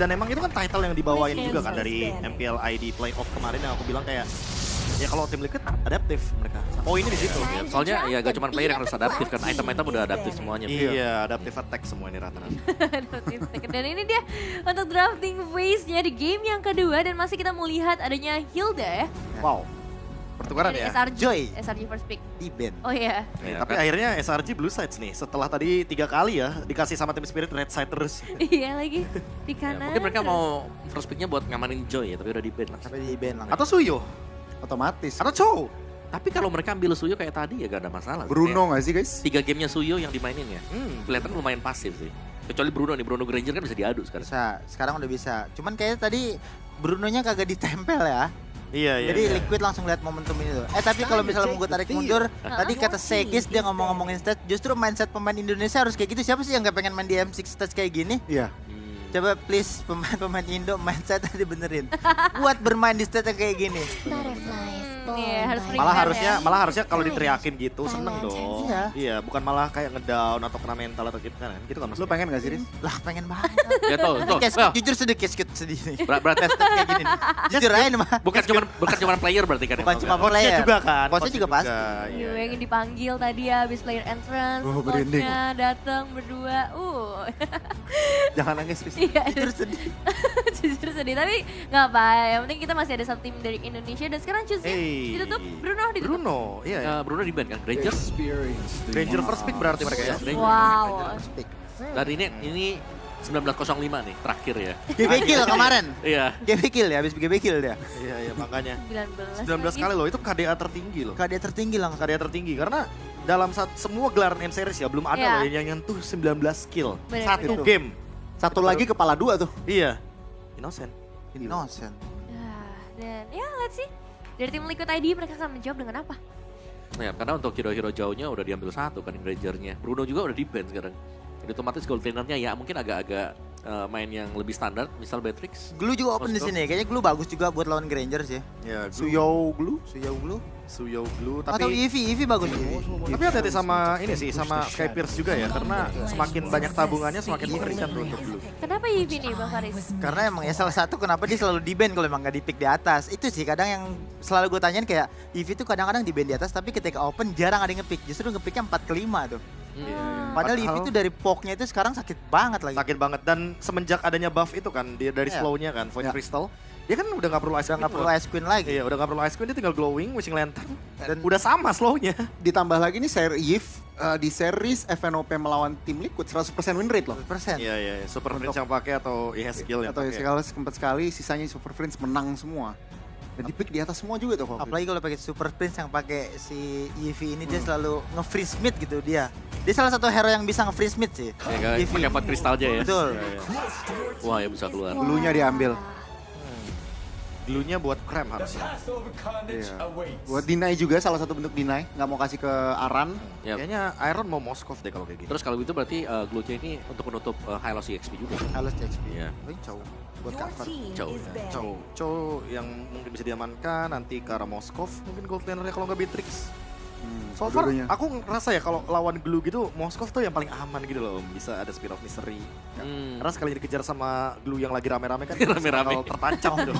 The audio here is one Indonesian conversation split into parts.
dan emang itu kan title yang dibawain juga kan dari MPL ID Playoff kemarin yang aku bilang kayak ya kalau tim Liquid adaptif mereka. Poinnya di situ. Ya, soalnya ya gak cuma player yang harus adaptif kan, item-item udah adaptif semuanya. Iya, adaptive attack semua ini rata-rata. Dan ini dia untuk drafting phase-nya di game yang kedua dan masih kita mau lihat adanya Hilda ya. Wow. Pertukaran Dari ya. SRG. Joy. SRG first pick. Di band. Oh iya. Ya, tapi akhirnya SRG Blue Sides nih setelah tadi 3 kali ya dikasih sama tim Spirit Red Side terus. Iya lagi di Ya, kanan. mungkin mereka mau first pick-nya buat ngamanin Joy ya, tapi udah di ban lah. Sampai di band langsung. Atau Suyo, Otomatis. atau Chow. Tapi kalau mereka ambil Suyo kayak tadi ya gak ada masalah. Bruno nggak sih guys? 3 gamenya Suyo yang dimainin ya. Kelihatan lumayan pasif sih. Kecuali Bruno nih, Bruno Granger kan bisa diadu sekarang. Bisa, sekarang udah bisa. Cuman kayaknya tadi Brunonya kagak ditempel ya. Iya, iya. Jadi iya. Liquid langsung lihat momentum ini tuh. Tapi kalau misalnya mau gue tarik mundur, tadi kata Segis dia ngomong-ngomongin stats, justru mindset pemain Indonesia harus kayak gitu. Siapa sih yang gak pengen main di M6 stats kayak gini? Iya. Coba please pemain-pemain Indo mindset tadi benerin. Buat bermain di stats yang kayak gini. Iya, harus Malah harusnya kalau diteriakin gitu seneng dong. Iya. Iya, bukan malah kayak ngedown atau kena mental atau gitu kan. Gitu kan Lu maksudnya. pengen nggak sih, Riz? Lah pengen banget. Ya tuh, tuh. Kayak jujur sedih nih. Berarti Stats kayak gini nih. Jujur aja nih mah. bukan cuma player berarti kan. Bukan cuma Coachnya player. juga kan. Coachnya juga pasti. Iya, Iya, yang dipanggil tadi ya habis player entrance, Oh, merinding. coachnya datang berdua. Jangan nangis, Riz. Iya, Jujur sedih. jujur sedih. Tapi nggak apa, yang penting kita masih ada satu tim dari Indonesia dan sekarang choose-nya Hey. ditutup, Bruno ditutup. Bruno, iya. Ya. Bruno di ban kan, Granger. Ranger first pick berarti mereka ya. Granger. Wow. Speak. Dan ini 1905 nih, terakhir ya. GB kill kemarin. Iya. GB kill ya, habis GB kill dia. Iya, iya makanya. 19 19 kali loh, itu KDA tertinggi loh. KD tertinggi langsung. KDA tertinggi karena dalam semua gelaran M-Series ya belum ada Iya. loh yang nyentuh 19 kill. Bener, Satu bener. game. Satu lagi kepala 2 tuh. Iya. Innocent. Innocent. Dan ya let's see. Dari tim Liquid ID mereka akan menjawab dengan apa? Ya, karena untuk hero-hero jauhnya udah diambil satu kan Grangernya. Bruno juga udah di ban sekarang. Jadi otomatis gold lanernya ya mungkin agak-agak main yang lebih standar, misal Beatrix. Glue juga open di sini. Kayaknya Glue bagus juga buat lawan Granger sih. Ya, Suyo Glue. Suyo Glue. Suyo Blue Atau tapi Eevee bagus sih. tapi hati-hati sama ini sih sama Sky Pierce juga ya karena semakin banyak tabungannya semakin mengerikan tuh untuk Blue. Kenapa Eevee nih Bang Faris? Karena emang ya salah satu kenapa dia selalu di ban kalau emang nggak di pick di atas. Itu sih kadang yang selalu gue tanyain kayak Eevee tuh kadang-kadang di ban di atas tapi ketika open jarang ada yang nge-pick. Justru nge-picknya 4 ke 5 tuh. Padahal Eevee tuh dari poke-nya itu sekarang sakit banget lagi. Sakit banget dan semenjak adanya buff itu kan dia dari Iya. slow-nya kan Void Iya. Crystal dia kan udah nggak perlu Ice Udah Queen nggak perlu loh. Ice Queen lagi. Iya udah nggak perlu Ice Queen dia tinggal glowing Wishing Lantern dan Dan udah sama slow-nya. Ditambah lagi nih di series FNOP melawan tim Liquid 100% win rate loh. 100%. Iya iya Super Prince yang pakai atau skill yang Atau pakai. sekali sisanya Super Friends menang semua. Dan di pick di atas semua juga tuh kok. Apalagi kalau pakai Super Prince yang pakai si Eevee ini dia selalu nge-freeze mid gitu dia. Dia salah satu hero yang bisa nge-freeze mid sih. Ya kan, Eevee. pakai Void Crystal aja ya. Betul. Iya, iya. Wah, ya bisa keluar. Glue-nya diambil. Glue-nya buat Cram harusnya. Iya. Buat deny juga salah satu bentuk deny, nggak mau kasih ke Aran. Ya. Kayaknya Iron mau Moskov deh kalau kayak gitu. Terus kalau gitu berarti Glue-nya ini untuk menutup high loss EXP juga. Halus XP. Iya. Ini cowok buat cover. Jauh ya. Chow yang mungkin bisa diamankan nanti ke arah Moskov mungkin gold lanernya kalau nggak Beatrix. So far dua-duanya. aku ngerasa ya kalau lawan Glue gitu Moskov tuh yang paling aman gitu loh bisa ada Spear of Mystery. Karena sekali dikejar sama Glue yang lagi rame-rame kan Rame-rame. bakal tertancap tuh.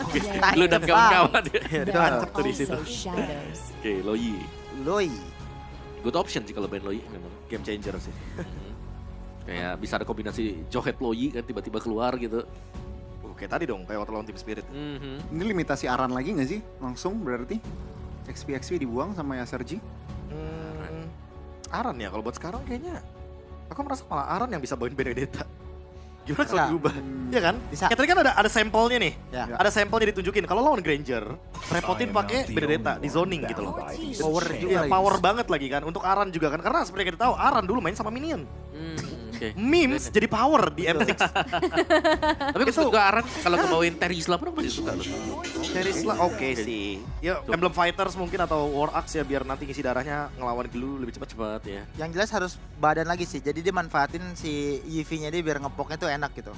Glue dan kawan-kawan. Iya, ditancap tuh di situ. Oke, Loi. Loi. Good option sih kalau main Loi memang. Game changer sih. Kayak bisa ada kombinasi Johet Loi kan tiba-tiba keluar gitu. Oke tadi dong kayak waktu lawan Team Spirit. Ini limitasi Aran lagi nggak sih? Langsung berarti XP dibuang sama SRG. Aran ya kalau buat sekarang kayaknya aku merasa malah Aran yang bisa bawain Benedetta. Gimana kalau Bisa. diubah? Iya kan? Bisa. Kayak tadi kan ada sampelnya nih. Ya. Ada sampelnya ditunjukin. Kalau lawan Granger, repotin pakai Benedetta di zoning gitu loh. Power juga Iya, lagi. power banget lagi kan. Untuk Aran juga kan. Karena seperti yang kita tahu, Aran dulu main sama minion. Oke. Memes jadi power di M6. Tapi aku suka Aran kalau ngebawain Terisla pun aku masih suka loh. Terisla oke sih. Ya Emblem Fighters mungkin atau War Axe ya biar nanti ngisi darahnya ngelawan Glue lebih cepat. Cepat ya. Yang jelas harus badan lagi sih. Jadi dia manfaatin si Eevee-nya dia biar ngepoknya tuh enak gitu.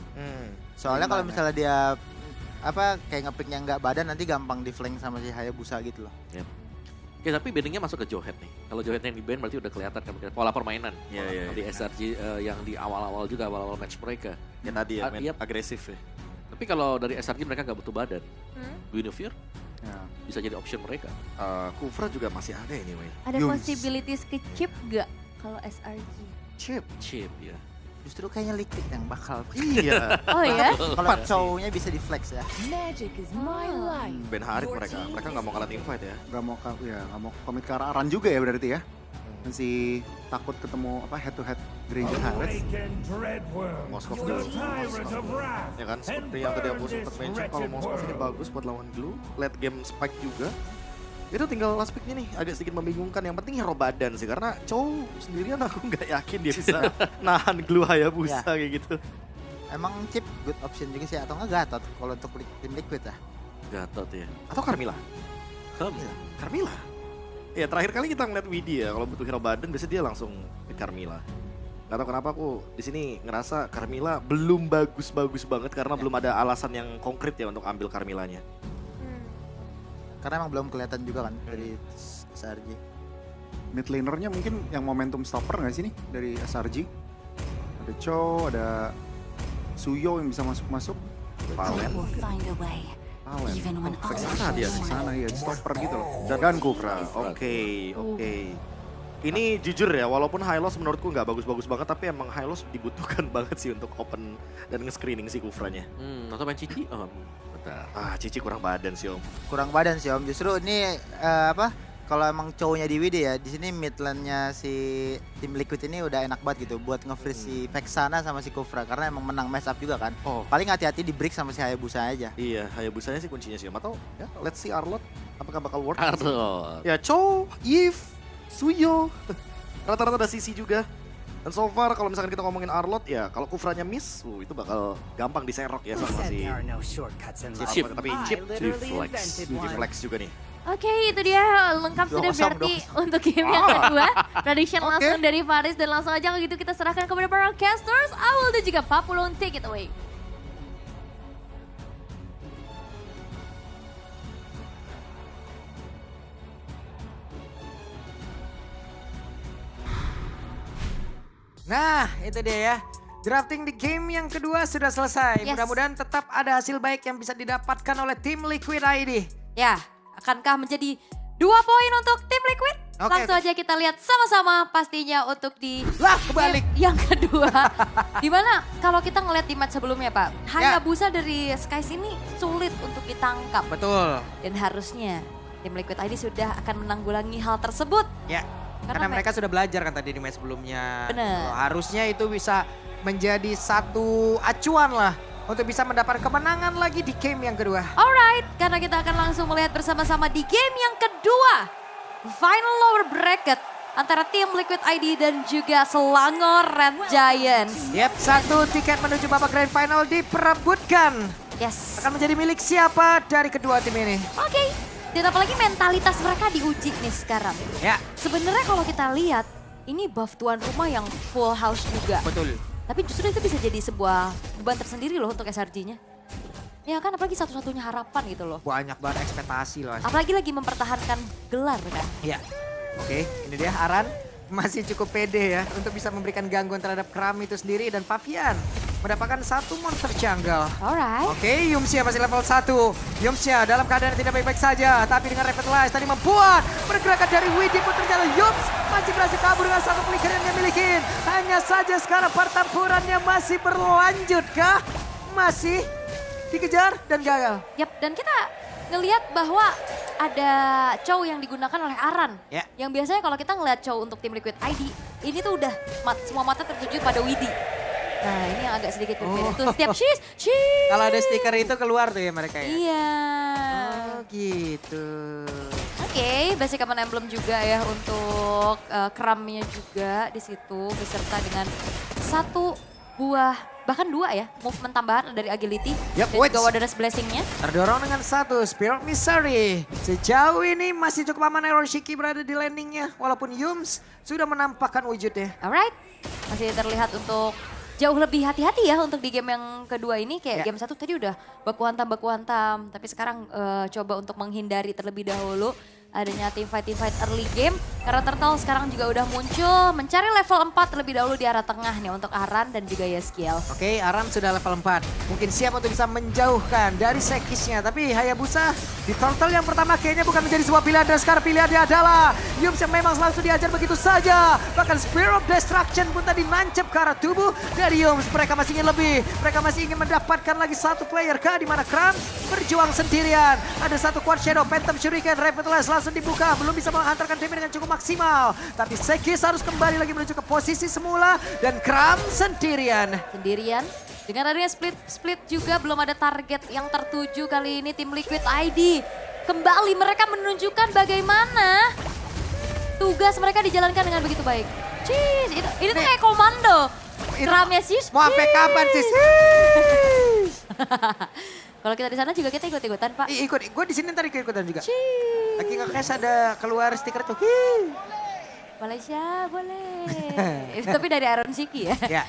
Soalnya kalau misalnya dia kayak ngepicknya nggak badan nanti gampang di flank sama si Hayabusa gitu loh. Oke, tapi bandingnya masuk ke Johet nih. Kalau Johet yang di band berarti udah kelihatan kan pola permainan. Iya. Di SRG yang di awal-awal juga awal-awal match mereka. Ya tadi ya, main Iya. agresif ya. Tapi Tapi kalau dari SRG mereka nggak butuh badan. Guinevere Ya. bisa jadi option mereka. Kufra juga masih ada anyway. Ada Yums. possibilities ke chip gak kalau SRG? Chip ya. Justru kayaknya Liquid yang bakal. Iya. Oh ya? Kalau cowoknya bisa di flex ya. Magic is my life. Ben Harit mereka nggak mau kalah team fight ya. Nggak mau komit ke arah Aran juga ya berarti ya. Masih takut ketemu head to head Granger Harris. Moskov dulu. Ya kan, seperti yang tadi aku sempat mention, kalau Moskov ini bagus buat lawan Glue. Late game Spike juga. Itu tinggal last pick-nya nih, agak sedikit membingungkan. Yang penting hero badan sih, karena Chow sendirian aku nggak yakin dia bisa nahan Glue Hayabusa kayak gitu. Emang chip good option juga sih atau enggak Gatot kalau untuk tim Liquid ya? Gatot ya. Atau Carmilla? Carmilla? Ya terakhir kali kita ngeliat Widi ya, kalau butuh hero badan biasanya dia langsung pick Carmilla. Gak tau kenapa aku di sini ngerasa Carmilla belum bagus-bagus banget karena belum ada alasan yang konkret ya untuk ambil Carmillanya. Karena emang belum kelihatan juga kan dari SRG. Mid lanernya mungkin yang momentum stopper nggak sih nih dari SRG? Ada Chow, ada Suyo yang bisa masuk-masuk. Valen. We'll find a way. Valen. Even when ke all sana dia. Di sana ya, stopper gitu loh. Dan Kufra, oke. Ini jujur ya, walaupun Hylos menurutku nggak bagus-bagus banget, tapi emang Hylos dibutuhkan banget sih untuk open dan nge-screening si Kufranya. Atau main Cici? Oh, bentar. Cici kurang badan sih Om. Kurang badan sih Om. Justru ini kalau emang cowoknya di WD ya, di sini mid lane-nya si tim Liquid ini udah enak banget gitu buat nge-freeze si Vexana sama si Kufra karena emang menang match up juga kan. Oh. Paling hati-hati di break sama si Hayabusa aja. Iya, Hayabusanya sih kuncinya sih Om. Atau ya, let's see Arlot, apakah bakal work? Arlot. Ya Chow, Eve, Suyo, rata-rata ada CC juga. Dan so far kalau misalkan kita ngomongin Arlot ya, kalau Kufranya miss, itu bakal gampang diserok ya sama si Chip. tapi Chip Flex juga nih. Oke, itu dia lengkap sudah Kosong berarti untuk game yang kedua. Prediction Oke. langsung dari Faris dan langsung aja kalau gitu kita serahkan kepada para casters. Awal dan juga Papulon, take it away. Nah, itu dia ya. Drafting di game yang kedua sudah selesai. Yes. Mudah-mudahan tetap ada hasil baik yang bisa didapatkan oleh tim Liquid ID. Ya, akankah menjadi 2 poin untuk tim Liquid? Oke. Langsung aja kita lihat sama-sama pastinya untuk di Lah, kebalik. game yang kedua. Dimana kalau kita ngeliat di match sebelumnya Pak, Hayabusa dari Skies ini sulit untuk ditangkap. Betul. Dan harusnya tim Liquid ID sudah akan menanggulangi hal tersebut. Ya. Karena mereka sudah belajar kan tadi di match sebelumnya. Bener. Harusnya itu bisa menjadi satu acuan lah untuk bisa mendapat kemenangan lagi di game yang kedua. Alright, karena kita akan langsung melihat bersama-sama di game yang kedua. Final lower bracket antara tim Liquid ID dan juga Selangor Red Giants. Yap, satu tiket menuju babak grand final diperebutkan. Yes. Akan menjadi milik siapa dari kedua tim ini? Oke, dan apalagi mentalitas mereka diuji nih sekarang. Ya, Sebenarnya kalau kita lihat, ini buff tuan rumah yang full house juga. betul. Tapi justru itu bisa jadi sebuah beban tersendiri loh untuk SRG-nya. Ya kan, apalagi satu-satunya harapan gitu loh. Banyak banget ekspektasi loh. Apalagi lagi mempertahankan gelar kan. Ya, oke, ini dia Aran masih cukup pede ya untuk bisa memberikan gangguan terhadap Kram itu sendiri dan Pavian mendapatkan satu monster jungle. Alright. Oke, Yumsia masih level 1. Yumsia dalam keadaan yang tidak baik-baik saja, tapi dengan Revitalize tadi membuat pergerakan dari Widi pun ternyata Yums masih berhasil kabur dengan satu flicker yang dia miliki. Hanya saja sekarang pertempurannya masih berlanjut kah? Masih dikejar dan gagal. Yap, dan kita ngelihat bahwa ada Chow yang digunakan oleh Aran. Ya. Yang biasanya kalau kita ngelihat Chow untuk tim Liquid ID, ini tuh udah semua mata tertuju pada Widi. Nah, ini yang agak sedikit berbeda tuh. Setiap cheese. Kalau ada stiker itu keluar tuh ya mereka ya. Iya. Oh gitu. Oke, basic common emblem juga ya untuk Kramnya juga di situ beserta dengan satu buah bahkan 2 ya movement tambahan dari agility Yap, dan juga wait. Wilderness Blessing-nya. Terdorong dengan satu Spirit Misery. Sejauh ini masih cukup aman Hiroshiki berada di landingnya. Walaupun Yums sudah menampakkan wujudnya. Alright, masih terlihat untuk jauh lebih hati-hati ya untuk di game yang kedua ini. Kayak Ya. game 1 tadi udah baku hantam. Tapi sekarang coba untuk menghindari terlebih dahulu adanya teamfight early game. Karena Turtle sekarang juga udah muncul, mencari level 4 terlebih dahulu di arah tengah nih untuk Aran dan juga Yeskiel. Oke, Aran sudah level 4. Mungkin siap untuk bisa menjauhkan dari Sekisnya. Tapi Hayabusa di Turtle yang pertama kayaknya bukan menjadi sebuah pilihan. Dan sekarang pilihannya adalah Yums yang memang langsung diajar begitu saja. Bahkan Spear of Destruction pun tadi nancep ke arah tubuh dari Yums. Mereka masih ingin lebih. Mereka masih ingin mendapatkan lagi satu player kah di mana Kram berjuang sendirian. Ada satu Quad Shadow, Phantom Shuriken, Revitalize langsung dibuka. Belum bisa menghantarkan damage dengan cukup maksimal. Tapi Sekis harus kembali lagi menuju ke posisi semula. Dan Kram sendirian. Dengan adanya split juga belum ada target yang tertuju kali ini tim Liquid ID. Kembali mereka menunjukkan bagaimana tugas mereka dijalankan dengan begitu baik. Cheese, ini tuh kayak komando. Kramnya sis. Mau sampai kapan sih? Kalau kita di sana juga kita ikut-ikutan, Pak. Ikut, gue di sini ntar ikut-ikutan juga. Cheese. Lagi nge-cash ada keluar stiker tuh. Malaysia boleh. Itu tapi dari Iron Shiki ya. Ya.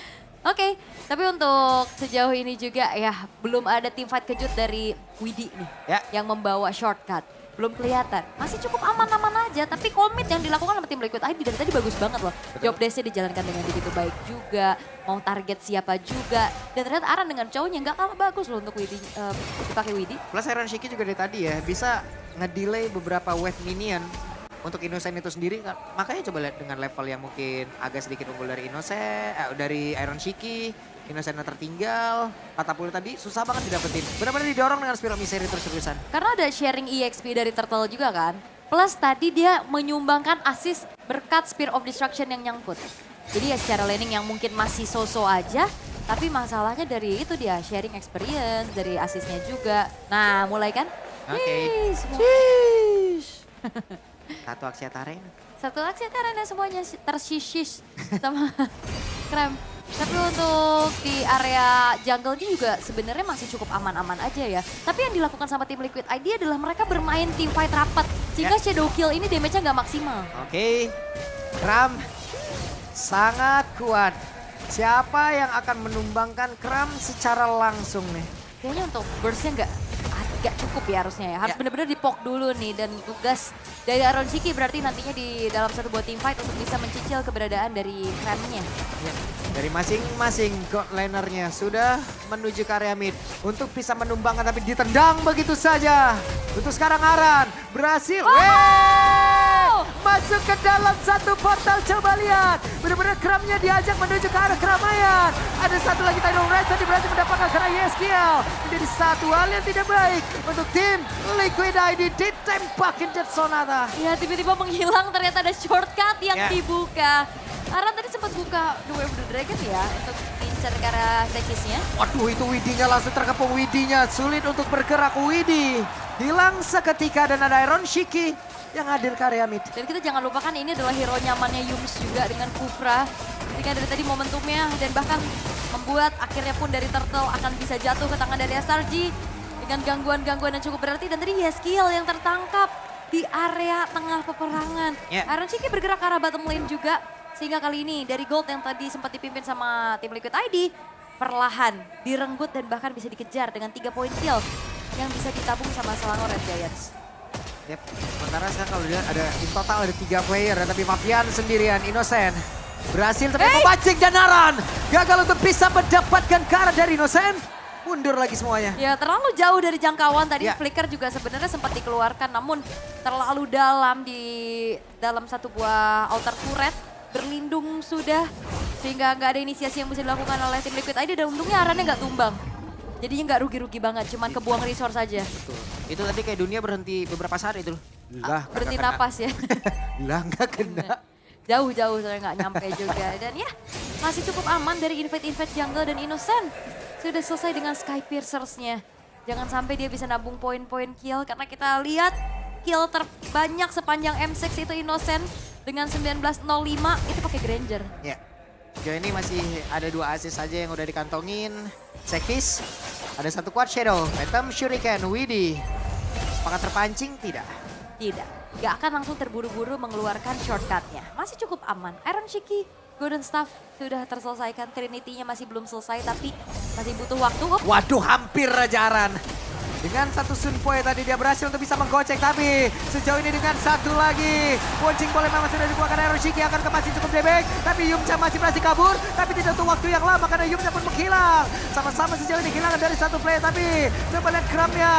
Oke, tapi untuk sejauh ini juga ya belum ada tim fight kejut dari Widi nih Ya. yang membawa shortcut. Belum kelihatan, masih cukup aman-aman aja. Tapi komit yang dilakukan sama tim Liquid ID dari tadi bagus banget loh. Job desk-nya dijalankan dengan begitu baik juga. Mau target siapa juga. Dan ternyata Aran dengan cowoknya nggak kalah bagus loh untuk Widi, dipakai Widi. Plus Iron Shiki juga dari tadi ya bisa ngedelay beberapa wave minion untuk Innocent itu sendiri. Makanya coba lihat dengan level yang mungkin agak sedikit unggul dari Innocent, dari Iron Shiki. Innocent tertinggal, Katapult tadi susah banget didapetin. Benar-benar didorong dengan Spear of Misery terus-terusan. Karena ada sharing EXP dari Turtle juga kan. Plus tadi dia menyumbangkan assist berkat Spear of Destruction yang nyangkut. Jadi ya secara laning yang mungkin masih so-so aja. Tapi masalahnya dari itu dia sharing experience, dari assistnya juga. Nah mulai kan? Oke. Sheesh. Satu Aksiata Arena. Satu aksi karena semuanya tersisish sama Kram. Tapi untuk di area jungle ini juga sebenarnya masih cukup aman-aman aja ya. Tapi yang dilakukan sama tim Liquid ID adalah mereka bermain team fight rapat. Sehingga Shadow Kill ini damage-nya nggak maksimal. Oke, Kram sangat kuat. Siapa yang akan menumbangkan Kram secara langsung nih? Kayaknya untuk burst-nya nggak cukup ya harusnya ya. Harus benar-benar dipok dulu nih. Dan tugas dari Aron Shiki berarti nantinya di dalam satu buah team fight untuk bisa mencicil keberadaan dari Kramnya. Ya. Dari masing-masing god lanernya sudah menuju ke area mid untuk bisa menumbangkan tapi ditendang begitu saja. Untuk sekarang Aran berhasil. Masuk ke dalam satu portal, coba lihat. Benar-benar Kramnya diajak menuju ke arah keramaian. Ada satu lagi Tidal Rise tadi berhasil mendapatkan karena Yeskiel. Menjadi satu hal yang tidak baik untuk tim Liquid ID ditembakin Jet Sonata. Ya tiba-tiba menghilang ternyata ada shortcut yang dibuka. Aran tadi sempat buka The Way of the Dragon ya untuk incar ke arah Sekisnya. Waduh itu Widinya langsung terkepung Widinya. Sulit untuk bergerak Widi. Hilang seketika dan ada Iron Shiki yang hadir ke area mid. Dan kita jangan lupakan ini adalah hero nyamannya Yums juga dengan Kufra. Ketika dari tadi momentumnya dan bahkan membuat akhirnya pun dari Turtle akan bisa jatuh ke tangan dari SRG. Dengan gangguan-gangguan yang cukup berarti dan tadi Yeskiel yang tertangkap di area tengah peperangan. Iron Shiki bergerak ke arah bottom lane juga. Sehingga kali ini dari Gold yang tadi sempat dipimpin sama tim Liquid ID. Perlahan direnggut dan bahkan bisa dikejar dengan 3 poin kill. Yang bisa ditabung sama Selangor Red Giants. Yep. Sementara sekarang kalau dilihat ada in total ada 3 player. Tapi Mafian sendirian, Innocent. Berhasil tapi memancing dan Aran. Gagal untuk bisa mendapatkan ke arah dari Innocent. Mundur lagi semuanya. Ya terlalu jauh dari jangkauan tadi Flicker juga sebenarnya sempat dikeluarkan. Namun terlalu dalam di dalam satu buah outer turret. Berlindung sudah sehingga nggak ada inisiasi yang bisa dilakukan oleh tim Liquid ID dan untungnya Arannya nggak tumbang. Jadinya nggak rugi-rugi banget, cuman kebuang resource aja. Betul. Itu tadi kayak dunia berhenti beberapa saat itu. Lah, berhenti napas ya. Lah nggak kena. Jauh-jauh soalnya nggak nyampe juga. Dan ya masih cukup aman dari invade jungle dan Innocent. Sudah selesai dengan Sky Piercers-nya. Jangan sampai dia bisa nabung poin-poin kill karena kita lihat kill terbanyak sepanjang M6 itu Innocent. Dengan 19.05 itu pakai Granger. Ya, sejauh ini masih ada 2 assist saja yang udah dikantongin. Sekis, ada 1 Quad Shadow, Phantom Shuriken, Widi. Sepakat terpancing? Tidak. Tidak, gak akan langsung terburu-buru mengeluarkan shortcutnya. Masih cukup aman. Iron Shiki, Golden Staff sudah terselesaikan. Trinity-nya masih belum selesai tapi masih butuh waktu. Waduh hampir aja Aran. Dengan satu Sunpoe tadi dia berhasil untuk bisa menggocek, tapi sejauh ini dengan satu lagi. Poncing boleh memang sudah dikeluarkan Eroshiki, akan masih cukup debek. Tapi Yumcha masih berhasil kabur, tapi tidak untuk waktu yang lama karena Yumcha pun menghilang. Sama-sama sejauh ini kehilangan dari satu player, tapi coba lihat Kramnya.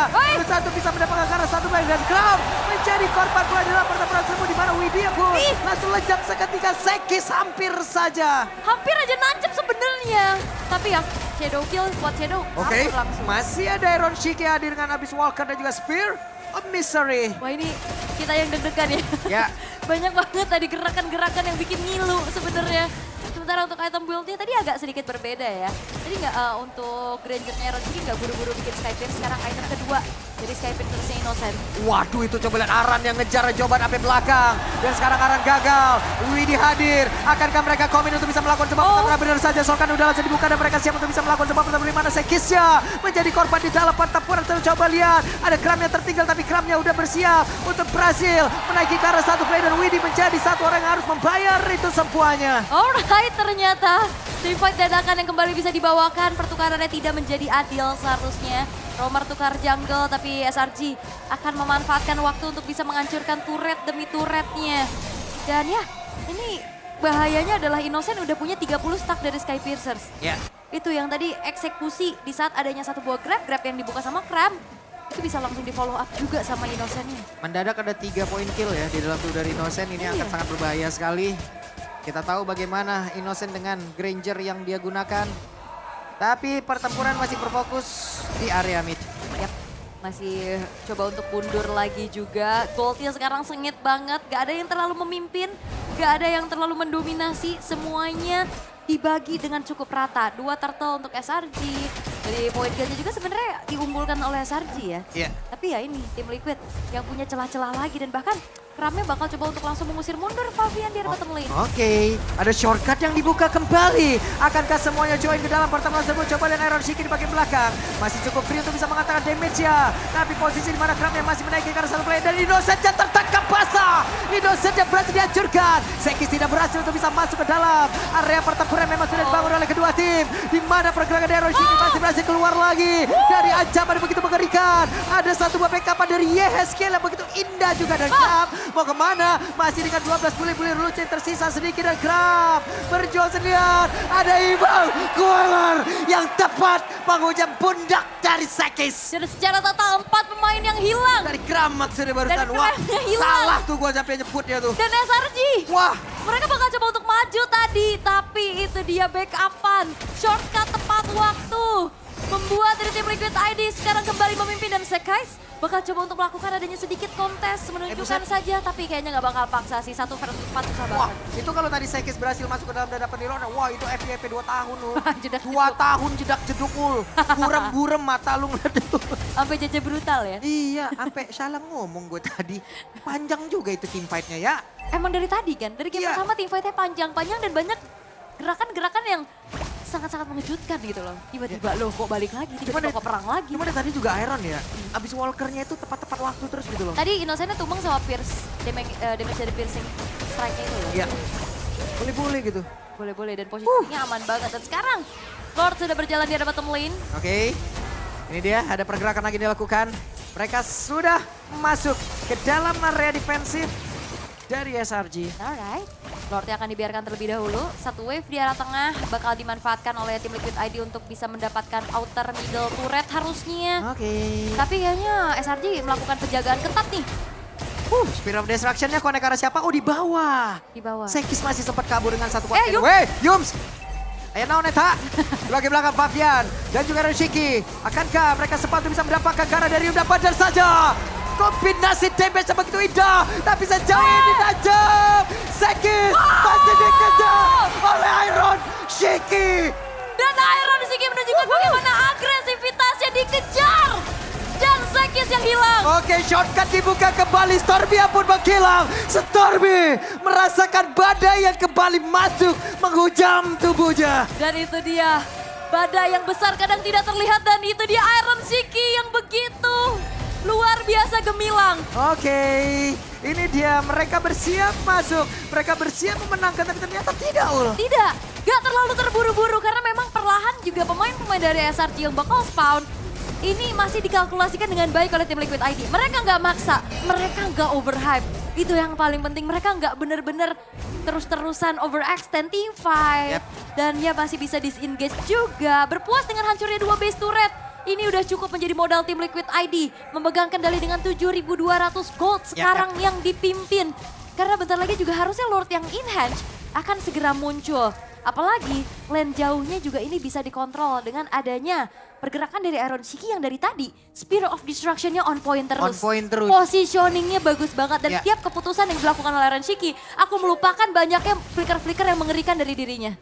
Satu bisa mendapatkan karena satu player dan Kram menjadi korban pula dalam pertempuran tersebut di mana Widya pun langsung lejam seketika. Sekis hampir saja. Hampir aja nancep sebenarnya. Tapi ya Shadow kill buat Shadow. Oke, kabur langsung. masih ada Eroshiki hadir dengan Abyss Walker dan juga Spear of Misery. Wah ini kita yang deg-degan ya. Ya. Banyak banget tadi gerakan-gerakan yang bikin ngilu sebenarnya. Sementara untuk item build-nya tadi agak sedikit berbeda ya. Jadi nggak untuk Granger-nya Eroshiki nggak buru-buru bikin Skypierce. Sekarang item kedua dari Skypierce Innocent. Waduh, itu coba lihat Aran yang ngejar jawaban sampai belakang. Dan sekarang Aran gagal. Widhi hadir. Akankah mereka komen untuk bisa melakukan sebuah pertempuran? Benar saja, Sorkan udah langsung dibuka dan mereka siap untuk bisa melakukan sebuah pertempuran. Di mana Sekisnya menjadi korban di dalam pertempuran. Coba lihat, ada Kram yang tertinggal tapi Kramnya udah bersiap untuk berhasil menaiki ke arah satu player dan Widhi menjadi satu orang yang harus membayar itu semuanya. Alright, ternyata team fight dadakan yang kembali bisa dibawakan. Pertukarannya tidak menjadi adil seharusnya. Romer tukar jungle tapi SRG akan memanfaatkan waktu untuk bisa menghancurkan turret demi turretnya. Dan ya, ini bahayanya adalah Innocent udah punya 30 stack dari Skypiercers. Ya. Itu yang tadi eksekusi di saat adanya satu buah grab yang dibuka sama Kram. Itu bisa langsung di follow up juga sama Innocent-nya. Mendadak ada 3 poin kill ya di dalam tubuh dari Innocent. Ini akan sangat berbahaya sekali. Kita tahu bagaimana Innocent dengan Granger yang dia gunakan. Tapi pertempuran masih berfokus di area mid. Yap, masih coba untuk mundur lagi juga. Goldnya sekarang sengit banget, gak ada yang terlalu memimpin, gak ada yang terlalu mendominasi. Semuanya dibagi dengan cukup rata. 2 turtle untuk SRG. Dari point kill-nya juga sebenarnya diunggulkan oleh SRG ya. Iya. Tapi ya ini tim Liquid yang punya celah-celah lagi dan bahkan Kramnya bakal coba untuk langsung mengusir mundur Fabian di bottom lane. Oke, ada shortcut yang dibuka kembali. Akankah semuanya join ke dalam pertemuan tersebut? Coba lihat Eroshiki di bagian belakang. Masih cukup free untuk bisa mengatakan damage-nya. Tapi posisi di mana Kramnya masih menaiki karena satu player. Dan Innocent yang tertangkap basah. Innocent yang berhasil dihancurkan. Sekis tidak berhasil untuk bisa masuk ke dalam area pertempuran. Memang sudah dibangun oleh kedua tim. Di mana pergerakan Eroshiki masih berhasil keluar lagi. Dari ancaman yang begitu mengerikan. Ada satu buah backupan dari Yeheskel yang begitu indah juga dari Kram. Mau kemana? Masih dengan 12 bully-bully lucu yang tersisa sedikit dan Kram berjuang sendirian. Ada Ibang Kualar yang tepat menghujam pundak dari Sekis. Jadi secara total 4 pemain yang hilang. Dari Kram maksudnya barusan. Dari Wah, Kramnya hilang. salah tuh gua sampai nyebutnya tuh. Dan SRG. Wah, Mereka bakal coba untuk maju tadi, tapi itu dia backupan. Shortcut tepat waktu. Membuat dari tim Liquid ID sekarang kembali memimpin dan Sekais bakal coba untuk melakukan adanya sedikit kontes menunjukkan saja, tapi kayaknya nggak bakal paksa sih. 1 versus 4 susah wah, banget. itu kalau tadi Sekis berhasil masuk ke dalam dada penilaian, wah itu FYP 2 tahun loh. Jedak 2 tahun jedak jedukul. Burem-burem mata lu ngeliat itu. Sampai jaja brutal ya. Iya, sampai salah ngomong gue tadi. Panjang juga itu team fight-nya ya. Emang dari tadi kan, dari game Iya. pertama tim fight-nya panjang-panjang dan banyak gerakan-gerakan yang sangat-sangat mengejutkan gitu loh. Tiba-tiba loh kok balik lagi, tiba-tiba kok perang lagi. Cuma dari tadi juga Iron ya, abis Walker-nya itu tepat-tepat waktu terus gitu loh. Tadi Innocent-nya tumbang sama Pierce, damage dari piercing strike-nya itu loh. Iya, boleh-boleh gitu. Boleh-boleh dan posisinya aman banget. Dan sekarang Lord sudah berjalan di area bottom lane. Oke, ini dia ada pergerakan lagi dilakukan. Mereka sudah masuk ke dalam area defensif dari SRG. Alright, Lordnya akan dibiarkan terlebih dahulu. Satu wave di arah tengah bakal dimanfaatkan oleh tim Liquid ID untuk bisa mendapatkan outer middle turret harusnya. Oke. Tapi kayaknya SRG melakukan penjagaan ketat nih Spear of Destruction-nya konek ke arah siapa? Oh, di bawah. di bawah. Sekis masih sempat kabur dengan satu kuat. Yums! Weh, Yums! Ayo naon eta? Di bagian belakang Fabian dan juga Eroshiki. Akankah mereka sempat bisa mendapatkan karena dari Yum dapat dan saja. Kombinasi damage yang begitu indah. Tapi sejauh ini tajam. Sekis masih dikejar oleh Iron Shiki. Dan Iron Shiki menunjukkan bagaimana agresivitasnya dikejar. Dan Sekis yang hilang. Oke, shortcut dibuka kembali. Stormy pun menghilang. Stormy merasakan badai yang kembali masuk menghujam tubuhnya. Dan itu dia, badai yang besar kadang tidak terlihat. Dan itu dia Iron Shiki yang begitu luar biasa gemilang. Oke, ini dia mereka bersiap masuk. Mereka bersiap memenangkan tapi ternyata tidak, Ul. Tidak, gak terlalu terburu-buru karena memang perlahan juga pemain-pemain dari SRG yang bakal spawn ini masih dikalkulasikan dengan baik oleh tim Liquid ID. Mereka nggak maksa, mereka nggak overhype. Itu yang paling penting, mereka nggak bener-bener terus-terusan overextend team fight. Dan ya masih bisa disengage juga. Berpuas dengan hancurnya 2 base turret. Ini udah cukup menjadi modal tim Liquid ID. Memegang kendali dengan 7.200 gold sekarang yang dipimpin. Karena bentar lagi juga harusnya Lord yang in-hand akan segera muncul. Apalagi lane jauhnya juga ini bisa dikontrol dengan adanya pergerakan dari Iron Shiki yang dari tadi Spear of Destruction-nya on point terus. On point terus. Positioning-nya bagus banget dan tiap keputusan yang dilakukan oleh Iron Shiki, aku melupakan banyaknya flicker-flicker yang mengerikan dari dirinya.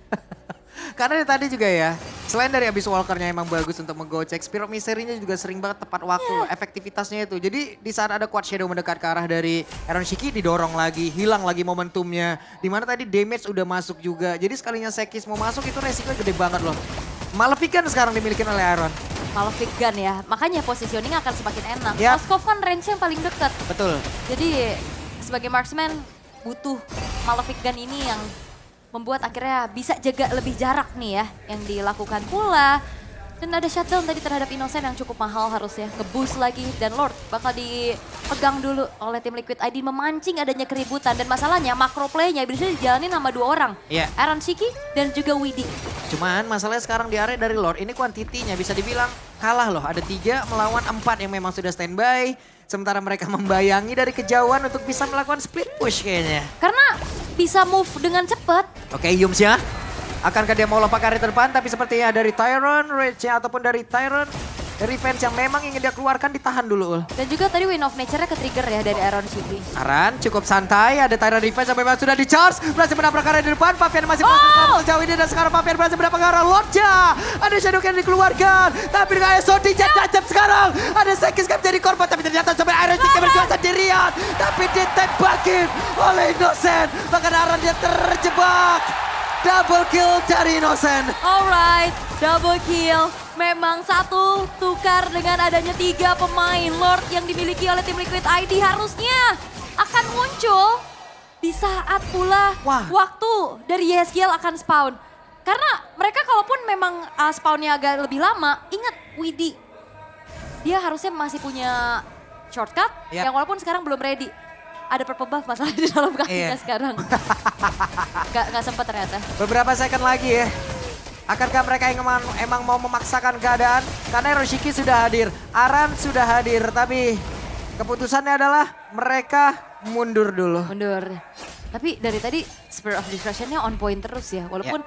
Karena dari tadi juga ya, selain dari Abyss Walker-nya emang bagus untuk menggocek, Spear of Misery-nya juga sering banget tepat waktu, efektivitasnya itu. Jadi di saat ada Quad Shadow mendekat ke arah dari Iron Shiki, didorong lagi, hilang lagi momentumnya. Dimana tadi damage udah masuk juga, jadi sekalinya Sekis mau masuk itu resikonya gede banget loh. Malefic Gun sekarang dimiliki oleh Iron. Malefic Gun ya, makanya positioning akan semakin enak. Yap. Moskov kan range yang paling dekat. Betul. Jadi sebagai marksman butuh Malefic Gun ini yang membuat akhirnya bisa jaga lebih jarak nih ya yang dilakukan pula. Dan ada shutdown tadi terhadap Innocent yang cukup mahal harusnya. Nge-boost lagi dan Lord bakal dipegang dulu oleh tim Liquid ID memancing adanya keributan. Dan masalahnya makro play-nya bisa dijalanin sama 2 orang. Iron Shiki dan juga Widdy. Cuman masalahnya sekarang di area dari Lord ini kuantitinya bisa dibilang kalah loh. Ada 3 melawan 4 yang memang sudah standby. Sementara mereka membayangi dari kejauhan untuk bisa melakukan split push kayaknya. Karena bisa move dengan cepat. Oke, Yums ya. Akankah dia mau lompat ke area terdepan? Tapi sepertinya dari Tyron, Rage ataupun dari Tyron. Revenge yang memang ingin dia keluarkan ditahan dulu. Dan juga tadi Wind of Nature-nya ke-trigger ya dari Iron Shiki. Aran cukup santai, ada Tyron Revenge yang memang sudah di-charge. Berhasil menabrak area di depan, Pavian masih masuk sejauh ini. Dan sekarang Pavian berhasil mendapat ke arah Lordja. Ada Shadow Cannon dikeluarkan. Tapi dengan SOD jajab sekarang. Ada Sekis yang menjadi korban, tapi ternyata sampai Iron Shiki berjuang sendirian. Tapi ditembakin oleh Innocent. Bahkan Aran dia terjebak. Double kill dari Innocent. Alright, double kill. Memang satu tukar dengan adanya 3 pemain Lord yang dimiliki oleh tim Liquid ID harusnya akan muncul di saat pula waktu dari YSGL akan spawn. Karena mereka kalaupun memang spawnnya agak lebih lama, ingat Widdy. Dia harusnya masih punya shortcut yang walaupun sekarang belum ready. Ada purple buff masalah di dalam kakinya sekarang. Gak sempat ternyata. Beberapa second lagi ya. Akankah mereka yang emang mau memaksakan keadaan? Karena Hiroshiki sudah hadir, Aran sudah hadir. Tapi keputusannya adalah mereka mundur dulu. Mundur. Tapi dari tadi Spirit of Destruction-nya on point terus ya. Walaupun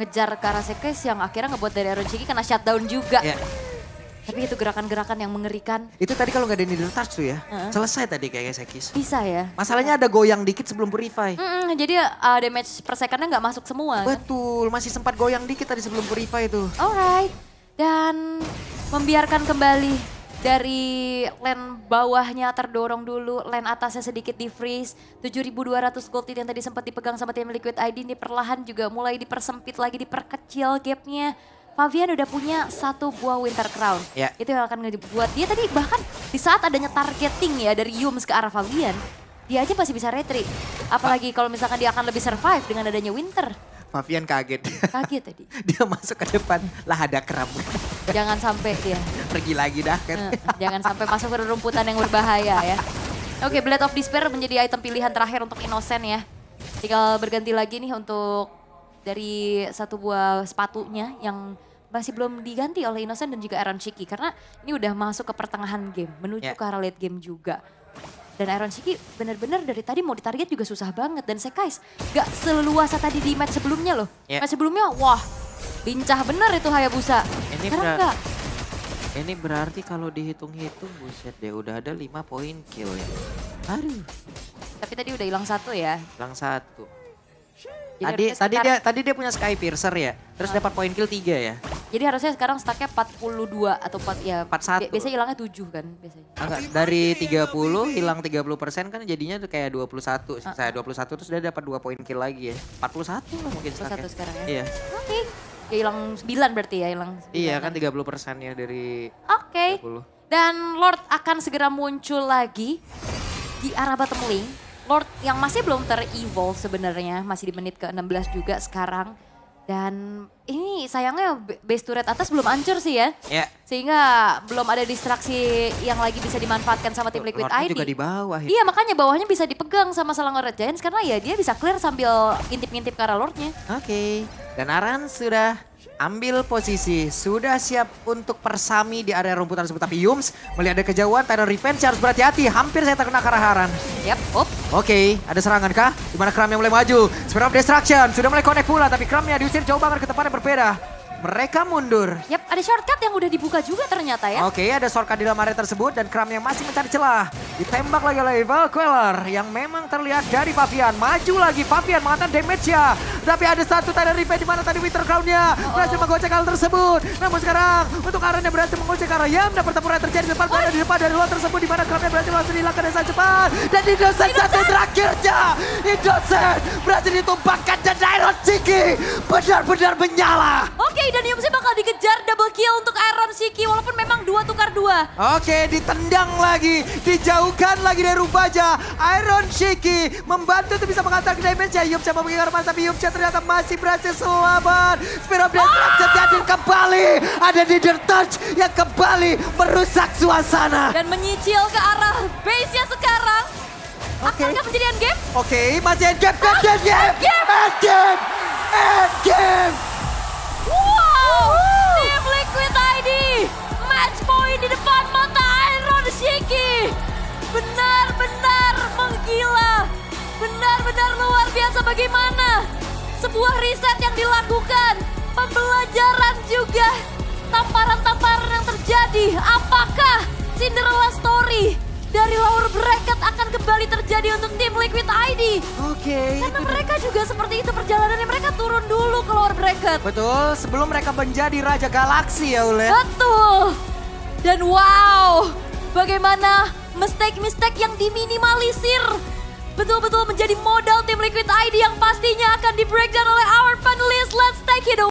ngejar ke arah Sekis yang akhirnya ngebuat dari Hiroshiki kena shutdown juga. Tapi itu gerakan-gerakan yang mengerikan. Itu tadi kalau nggak ada needle touch tuh ya, selesai tadi kayaknya Sekis. Bisa ya. Masalahnya ada goyang dikit sebelum purify. Jadi damage per second-nya nggak masuk semua. Betul, masih sempat goyang dikit tadi sebelum purify itu. Alright, dan membiarkan kembali dari lane bawahnya terdorong dulu, lane atasnya sedikit di freeze. 7.200 gold yang tadi sempat dipegang sama tim Liquid ID ini perlahan juga mulai dipersempit lagi, diperkecil gapnya. Favian udah punya 1 buah Winter Crown. Itu yang akan dibuat dia tadi bahkan di saat adanya targeting ya dari Yums ke arah Favian, dia aja masih bisa retreat. Apalagi kalau misalkan dia akan lebih survive dengan adanya Winter. Favian kaget. Kaget tadi. Dia masuk ke depan, lah ada kram. Jangan sampai dia. Pergi lagi dah kan. Jangan sampai masuk ke rumputan yang berbahaya ya. Oke, Blade of Despair menjadi item pilihan terakhir untuk Innocent ya. Tinggal berganti lagi nih untuk dari 1 buah sepatunya yang masih belum diganti oleh Innocent dan juga Iron Shiki. Karena ini udah masuk ke pertengahan game, menuju ke arah late game juga. Dan Iron Shiki benar-benar dari tadi mau ditarget juga susah banget. Dan Sekais gak seleluasa tadi di match sebelumnya loh. Match sebelumnya wah lincah bener itu Hayabusa. Ini berarti kalau dihitung-hitung buset deh udah ada 5 poin kill ya. Aduh. Tapi tadi udah hilang 1 ya. Hilang 1. Tadi dia punya Sky Piercer ya, terus dapat poin kill 3 ya. Jadi harusnya sekarang stacknya 42 atau 41. Biasanya hilangnya 7 kan biasanya. Enggak, dari 30 hilang 30% kan jadinya kayak 21. Saya 21 terus dia dapat 2 poin kill lagi ya. 41 lah mungkin stacknya. 41 sekarang ya. Iya. Oke. Ya hilang 9 berarti ya, hilang 9. Iya kan 30% ya dari 30. Dan Lord akan segera muncul lagi di arah bottom lane. Lord yang masih belum ter-evolve sebenarnya, masih di menit ke-16 juga sekarang. Dan ini sayangnya base turret atas belum hancur sih ya. Ya. Sehingga belum ada distraksi yang lagi bisa dimanfaatkan sama tim Liquid Lordnya ID. juga di bawah. Iya makanya bawahnya bisa dipegang sama Selangor Red Giants karena ya dia bisa clear sambil ngintip-ngintip ke arah Lordnya. Oke. Dan Aran sudah ambil posisi, sudah siap untuk persami di area rumputan tersebut. Tapi Yums melihat ada kejauhan, Titan Revenge harus berhati-hati. Hampir saya terkena ke arah Aran. Yap, op. Oke, ada serangan kah? Dimana Kram yang mulai maju. Spirit of Destruction sudah mulai connect pula, tapi Kramnya diusir jauh banget ke tempat yang berbeda. Mereka mundur. Yap, ada shortcut yang udah dibuka juga ternyata ya. Oke, ada shortcut di dalam area tersebut dan Kram yang masih mencari celah. Ditembak lagi oleh Valqueller yang memang terlihat dari Pavian. Maju lagi Pavian mengatakan damage-nya. Tapi ada satu Titan Revenge di mana tadi Winter Crown-nya berhasil menggocek hal tersebut. Namun sekarang untuk Aran yang berhasil menggocek arah Yam dan pertempuran terjadi di depan pada di depan dari luar tersebut di mana Kram yang berhasil langsung dihilangkan dengan sangat cepat. Dan Innocent satu terakhirnya. Innocent berhasil ditumpahkan dan Iron Shiki benar-benar menyala. Oke, dan Yumsnya bakal dikejar double kill untuk Iron Shiki walaupun memang 2 tukar 2. Oke, ditendang lagi, dijauhkan lagi dari Rubaja. Iron Shiki membantu untuk bisa mengantarkan damage-nya. Yumsnya mau mengingat rumah, tapi Yumsnya ternyata masih berhasil selamat. Spirit of Destruction hadir kembali. Ada Leader Touch yang kembali merusak suasana. Dan menyicil ke arah base-nya sekarang. Akankah menjadi endgame? Oke, masih endgame. Endgame. Wow! Tim Liquid ID match point di depan mata Iron Shiki. Benar-benar menggila. Benar-benar luar biasa bagaimana sebuah riset yang dilakukan. Pembelajaran juga. Tamparan-tamparan yang terjadi. Apakah Cinderella story dari lower bracket akan kembali terjadi untuk tim Liquid ID? Oke. Karena mereka juga seperti itu perjalanannya, mereka turun dulu ke lower bracket. Betul, sebelum mereka menjadi Raja Galaksi ya Ule. Betul. Dan wow, bagaimana mistake-mistake yang diminimalisir betul-betul menjadi modal tim Liquid ID yang pastinya akan di breakdown oleh our panelists. Let's take it away.